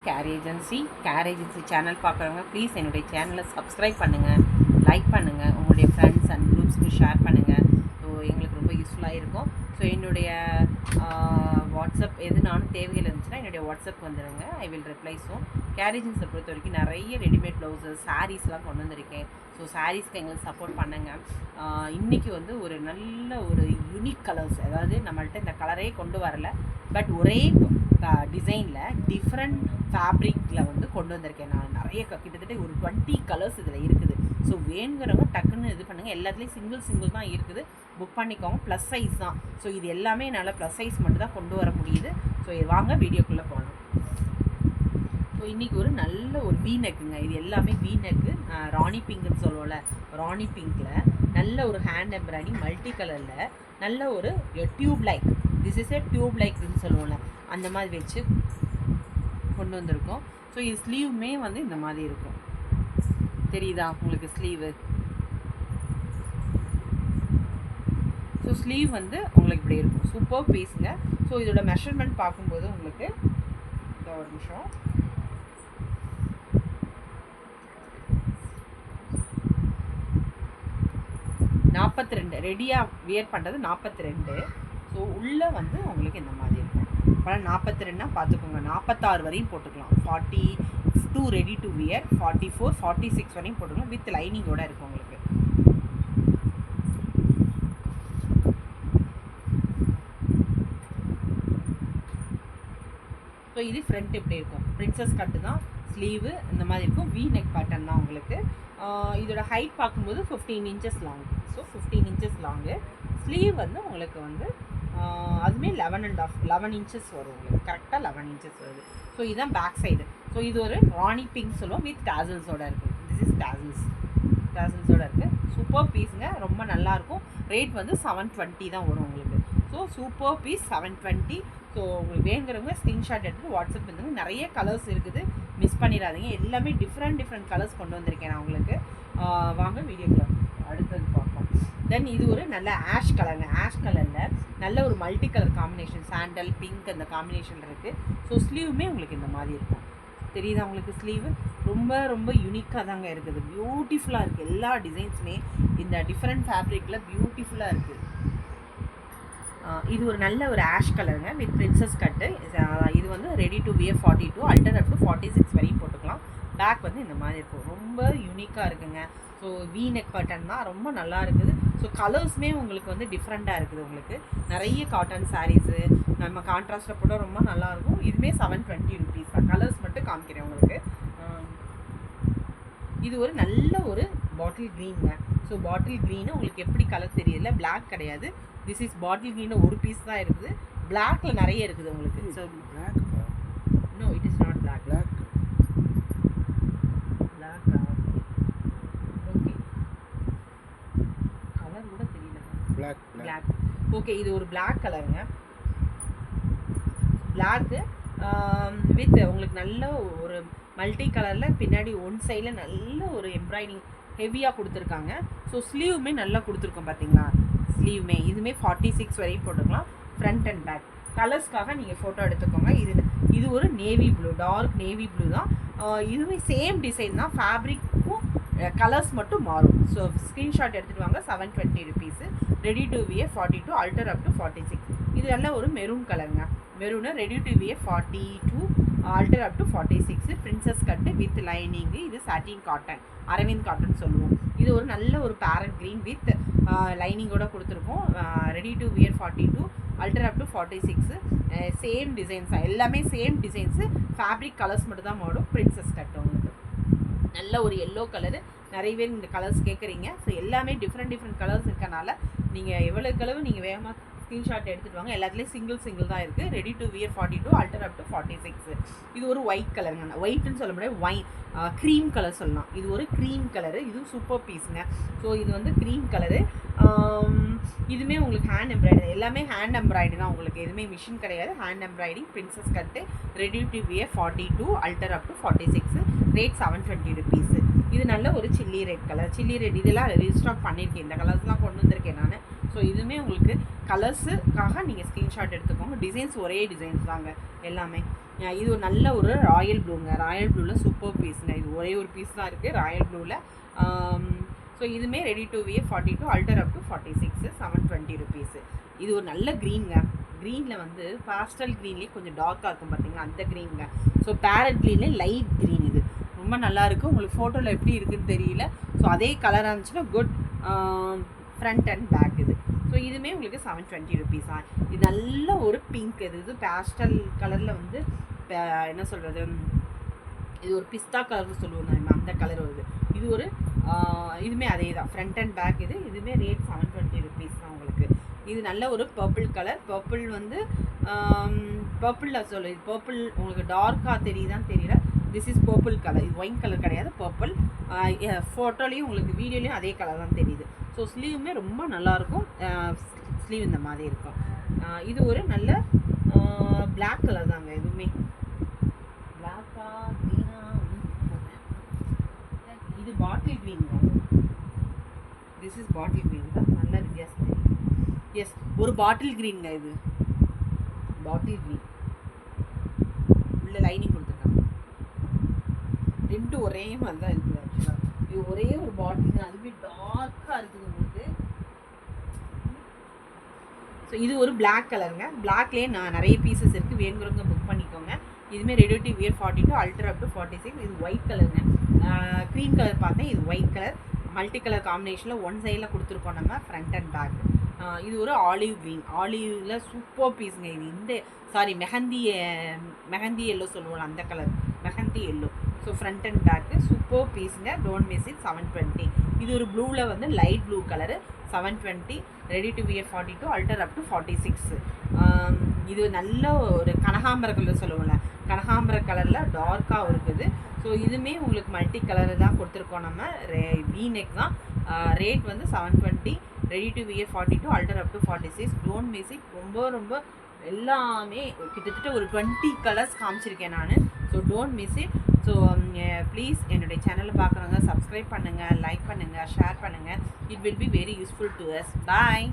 Care agency channel பார்க்குறவங்க please என்னுடைய சேனலை சப்ஸ்கிரைப் பண்ணுங்கள், லைக் பண்ணுங்கள், உங்களுடைய ஃப்ரெண்ட்ஸ் அண்ட் குரூப்ஸ்க்கு ஷேர் பண்ணுங்கள். ஸோ எங்களுக்கு ரொம்ப யூஸ்ஃபுல்லாக இருக்கும். ஸோ என்னுடைய வாட்ஸ்அப் எதுனாலும் தேவைகள் இருந்துச்சுன்னா என்னுடைய வாட்ஸ்அப் வந்துடுங்க. I will reply soon. Care ஏஜென்சியை பொறுத்த வரைக்கும் நிறைய ரெடிமேட் ப்ளவுஸஸ் சாரீஸ்லாம் கொண்டு வந்திருக்கேன். ஸோ சாரீஸ்க்கு எங்களுக்கு சப்போர்ட் பண்ணுங்கள். இன்றைக்கி வந்து ஒரு நல்ல ஒரு யூனிக் கலர்ஸ், அதாவது நம்மள்ட்ட இந்த கலரே கொண்டு வரல, பட் ஒரே டிசைனில் டிஃப்ரெண்ட் ஃபேப்ரிக்கில் வந்து கொண்டு வந்திருக்கேன். நான் நிறைய கிட்டத்தட்ட ஒரு 20 கலர்ஸ் இதில் இருக்குது. ஸோ வேணுங்கிறவங்க டக்குன்னு இது பண்ணுங்கள். எல்லாத்துலேயும் சிங்கிள் தான் இருக்குது, புக் பண்ணிக்கோங்க. ப்ளஸ் சைஸ் தான். ஸோ இது எல்லாமே என்னால் ப்ளஸ் சைஸ் மட்டும் தான் கொண்டு வர முடியுது. ஸோ இது வாங்க வீடியோக்குள்ளே போகலாம். ஸோ இன்றைக்கி ஒரு நல்ல ஒரு வீ நெக்குங்க. இது எல்லாமே வீ நெக்கு, ராணி பிங்க்னு சொல்லுவோம்ல, ராணி பிங்க்கில் நல்ல ஒரு ஹேண்ட் எம்ப்ராய்டிங் மல்டி கலரில் நல்ல ஒரு tube like, this is a tube லைக்னு சொல்லுவோம்ல, அந்த மாதிரி வச்சு கொண்டு வந்திருக்கோம். ஸோ இது ஸ்லீவுமே வந்து இந்த மாதிரி இருக்கும். தெரியுதா உங்களுக்கு ஸ்லீவு? ஸோ ஸ்லீவ் வந்து உங்களுக்கு இப்படி இருக்கும். சூப்பர் பீஸுங்க. ஸோ இதோட மெஷர்மெண்ட் பார்க்கும்போது உங்களுக்கு இந்த ஒரு நிமிஷம், $42 ரெடியாக வியர் பண்ணுறது 42. ஸோ உள்ளே வந்து உங்களுக்கு இந்த மாதிரி இருக்கும். அப்புறம் 42னா பார்த்துக்கோங்க, 46 வரையும் போட்டுக்கலாம். 42 ரெடி டு வியர், 44 46 வரையும் போட்டுக்கலாம். வித் லைனிங்கோடு இருக்கும் உங்களுக்கு. ஸோ இது ஃப்ரண்ட் இப்படி இருக்கும். பிரின்சஸ் கட்டு தான், ஸ்லீவு இந்த மாதிரி இருக்கும். வி நெக் பேட்டர்ன் தான் உங்களுக்கு. இதோட ஹைட் பார்க்கும்போது 15 inches long. So 15 inches long. Sleeve வந்து உங்களுக்கு வந்து அதுவுமே 11 இன்ச்சஸ் வரும் உங்களுக்கு. கரெக்டாக 11 இன்ச்சஸ் வருது. ஸோ இதுதான் பேக் சைடு. ஸோ இது ஒரு ராணி பிங்க் சொல்லுவோம், வித் டேசல்ஸோடு இருக்குது. திஸ் இஸ் டேசல்ஸோடு இருக்குது. சூப்பர் பீஸுங்க, ரொம்ப நல்லாயிருக்கும். ரேட் வந்து 720 தான் வரும் உங்களுக்கு. So super piece 720. ஸோ உங்களுக்கு வேணுங்கிறவங்க ஸ்க்ரீன்ஷாட் எடுத்துகிட்டு வாட்ஸ்அப் வந்து நிறைய கலர்ஸ் இருக்குது, மிஸ் பண்ணிடாதீங்க. எல்லாமே டிஃப்ரெண்ட் கலர்ஸ் கொண்டு வந்திருக்கேன் நான் உங்களுக்கு. வாங்க வீடியோக்குள்ள அடுத்தது பார்ப்போம். தென் இது ஒரு நல்ல ஆஷ் கலருங்க. ஆஷ் கலரில் நல்ல ஒரு multi colour combination, sandal pink அந்த காம்பினேஷன் இருக்குது. ஸோ ஸ்லீவுமே உங்களுக்கு இந்த மாதிரி இருக்கும். தெரியுதா உங்களுக்கு? ஸ்லீவு ரொம்ப யூனிக்காக தாங்க இருக்குது. பியூட்டிஃபுல்லாக இருக்குது. எல்லா டிசைன்ஸுமே இந்த டிஃப்ரெண்ட் ஃபேப்ரிக்கில் பியூட்டிஃபுல்லாக இருக்குது. இது ஒரு நல்ல ஒரு ஆஷ் கலருங்க, வித் பிரின்சஸ் கட்டு. இது வந்து ready to wear 42, alter up to 46 வரையும் போட்டுக்கலாம். பேக் வந்து இந்த மாதிரி இருக்கும். ரொம்ப யூனிக்காக இருக்குங்க. ஸோ வி நெக் பேட்டர்ன் தான், ரொம்ப நல்லா இருக்குது. ஸோ கலர்ஸுமே உங்களுக்கு வந்து டிஃப்ரெண்ட்டாக இருக்குது. உங்களுக்கு நிறைய காட்டன் சாரீஸு நம்ம கான்ட்ராஸ்ட்டில் போட ரொம்ப நல்லாயிருக்கும். இதுவுமே 720 ருபீஸ் தான். கலர்ஸ் மட்டும் காமிக்கிறேன் உங்களுக்கு. இது ஒரு நல்ல ஒரு பாட்டில் க்ரீனுங்க. ஸோ பாட்டில் க்ரீனு உங்களுக்கு எப்படி கலர் தெரியல, பிளாக் கிடையாது. திஸ் இஸ் பாட்டில் க்ரீனு ஒரு பீஸ் தான் இருக்குது. பிளாக்ல நிறைய இருக்குது உங்களுக்கு. So black, no it is not black. Okay, colour கூட தெரியல. பிளாக். ஓகே, இது ஒரு பிளாக் கலருங்க. பிளாக்கு வித் உங்களுக்கு நல்ல ஒரு மல்டி கலரில் பின்னாடி ஒன் சைடில் நல்ல ஒரு எம்ப்ராய்டிங் ஹெவியாக கொடுத்துருக்காங்க. ஸோ ஸ்லீவுமே நல்லா கொடுத்துருக்கோம் பார்த்தீங்களா? ஸ்லீவுமே இதுவுமே 46 வரையும் போட்டுக்கலாம். ஃப்ரண்ட் அண்ட் பேக் கலர்ஸ்க்காக நீங்கள் ஃபோட்டோ எடுத்துக்கோங்க. இது ஒரு navy blue, dark navy blue தான். இதுவே சேம் டிசைன் தான், ஃபேப்ரிக்கும் கலர்ஸ் மட்டும் மாறும். ஸோ ஸ்க்ரீன்ஷாட் எடுத்துகிட்டு வாங்க. 720 rupees. Ready to wear 42, alter up to 46. இது நல்ல ஒரு மெரூன் கலருங்க. Maroon ready to wear 42, alter up to 46. Princess cut with lining. இது சாட்டின் காட்டன், அரவிந்த் காட்டன் சொல்லுவோம். இது ஒரு நல்ல ஒரு பேரட் க்ரீன் வித் லைனிங்கோட கொடுத்துருக்கோம். Ready to wear 42, alter up to 46. Same designs தான், எல்லாமே சேம் டிசைன்ஸு. ஃபேப்ரிக் கலர்ஸ் மட்டும் தான் மாடும். பிரின்சஸ் கட்டு உங்களுக்கு நல்ல ஒரு எல்லோ கலரு. நிறைய பேர் இந்த கலர்ஸ் கேட்குறீங்க. ஸோ எல்லாமே டிஃப்ரெண்ட் கலர்ஸ் இருக்கனால நீங்கள் எவ்வளோக்களவு நீங்கள் வேகமாக ஸ்க்ரீன்ஷாட் எடுத்துகிட்டு வாங்க. எல்லாத்துலேயும் சிங்கிள் தான் இருக்குது. Ready to wear 42, alter up to 46. இது ஒரு ஒயிட் கலருங்க. ஒயிட்னு சொல்ல முடியாது, க்ரீம் கலர் சொல்லலாம். இது ஒரு க்ரீம் கலரு. இதுவும் சூப்பர் பீஸுங்க. ஸோ இது வந்து க்ரீம் கலரு. இதுவுமே உங்களுக்கு ஹேண்ட் எம்ப்ராய்டரி, எல்லாமே ஹேண்ட் எம்ப்ராய்டரி தான் உங்களுக்கு. எதுவுமே மிஷின் கிடையாது, hand embroidering. Princess cut ready to wear 42, alter up to 46. Rate 720 rupees. இது நல்ல ஒரு chilli red colour. Chilli red இதெல்லாம் ரீஸ்டாக் பண்ணியிருக்கேன். இந்த கலர்ஸ்லாம் கொண்டு வந்திருக்கேன் நான். ஸோ இதுவுமே உங்களுக்கு கலர்ஸுக்காக நீங்கள் ஸ்க்ரீன்ஷாட் எடுத்துக்கோங்க. டிசைன்ஸ் ஒரே டிசைன்ஸ் தாங்க எல்லாமே. இது ஒரு நல்ல ஒரு ராயல் ப்ளூங்க. ராயல் ப்ளூவில் சூப்பர் பீஸுங்க. இது ஒரே ஒரு பீஸ் தான் இருக்குது ராயல் ப்ளூவில். ஸோ இதுவுமே ready to wear 42, alter up to 46, 720 rupees. இது ஒரு நல்ல க்ரீனுங்க. க்ரீனில் வந்து பாஸ்டல் க்ரீன்லேயே கொஞ்சம் டார்க்காக இருக்கும் பார்த்தீங்களா, அந்த க்ரீனுங்க. ஸோ பேரட் க்ரீன்லேயே லைட் க்ரீன். இது ரொம்ப நல்லாயிருக்கு. உங்களுக்கு ஃபோட்டோவில் எப்படி இருக்குதுன்னு தெரியல. ஸோ அதே கலராக இருந்துச்சுன்னா குட். ஃப்ரண்ட் அண்ட் பேக் இது. ஸோ இதுவுமே உங்களுக்கு 720 ருபீஸ் தான். இது நல்ல ஒரு பிங்க். இது பேஸ்டல் கலரில் வந்து என்ன சொல்கிறது, இது ஒரு பிஸ்தா கலர்னு சொல்லுவோம் நம்ம, அந்த கலர் வருது. இது ஒரு இதுவுமே அதே தான், ஃப்ரண்ட் அண்ட் பேக். இதுவுமே ரேட் 720 ருபீஸ் தான் உங்களுக்கு. இது நல்ல ஒரு பர்பிள் கலர். பர்பிள் வந்து பர்பிளில் சொல்லுது. பர்பிள் உங்களுக்கு டார்க்காக தெரியுதான்னு தெரியல. This is purple colour. இது ஒயிட் கலர் கிடையாது, பர்பிள். ஃபோட்டோலையும் உங்களுக்கு வீடியோலையும் அதே கலர் தான் தெரியுது. ஸோ ஸ்லீவுமே ரொம்ப நல்லாயிருக்கும். ஸ்லீவ் இந்த மாதிரி இருக்கும். இது ஒரு நல்ல பிளாக் கலர் தாங்க. எதுவுமே பிளாக்கா க்ரீனா, இது பாட்டில் க்ரீன் தான். திஸ் இஸ் பாட்டில் க்ரீன் தான். நல்ல வித்தியாசம் தெரியும். எஸ், ஒரு பாட்டில் க்ரீனுங்க. இது பாட்டில் க்ரீன் உள்ள லைனிங் கொடுத்துருக்காங்க. ரெண்டும் ஒரே மாதிரி தான் இருக்குது ஆக்சுவலாக. இது ஒரே ஒரு பாட்டில் தான், அதுவே டார்க்காக இருக்குது உங்களுக்கு. ஸோ இது ஒரு பிளாக் கலருங்க. பிளாக்லேயே நிறைய பீசஸ் இருக்குது, வேணுங்கிறவங்க புக் பண்ணிக்கோங்க. இதுவுமே ready to wear 42, alter up to 46. இது ஒயிட் கலருங்க. க்ரீன் கலர் பார்த்தேன், இது ஒயிட் கலர். மல்டி கலர் காம்பினேஷனில் ஒன் சைடில் கொடுத்துருக்கோம் நம்ம, ஃப்ரண்ட் அண்ட் பேக். இது ஒரு ஆலிவ் க்ரீன். ஆலிவில் சூப்பர் பீஸுங்க. இது இந்த மெஹந்தி எல்லோ சொல்லுவோம், அந்த colour mehndi yellow. So front and back super பீஸுங்க. Don't miss it. 720. இது ஒரு ப்ளூவில் வந்து light blue colour, 720. Ready to wear 42, alter up to 46. இது நல்ல ஒரு கனகாம்பர கலர் சொல்லுவோம்ல, கனகாம்பர கலரில் டார்க்காக இருக்குது. ஸோ இதுவுமே உங்களுக்கு மல்டி கலரு தான் கொடுத்துருக்கோம் நம்ம. வி நெக் தான். ரேட் வந்து 720. Ready to wear 42, alter up to 46. Don't miss it. ரொம்ப ரொம்ப எல்லாமே கிட்டத்தட்ட ஒரு 20 கலர்ஸ் காமிச்சிருக்கேன் நான். So don't miss it. So please என்னுடைய சேனலை பார்க்குறவங்க சப்ஸ்கிரைப் பண்ணுங்கள், லைக் பண்ணுங்கள், ஷேர் பண்ணுங்கள். It will be very useful to us. Bye.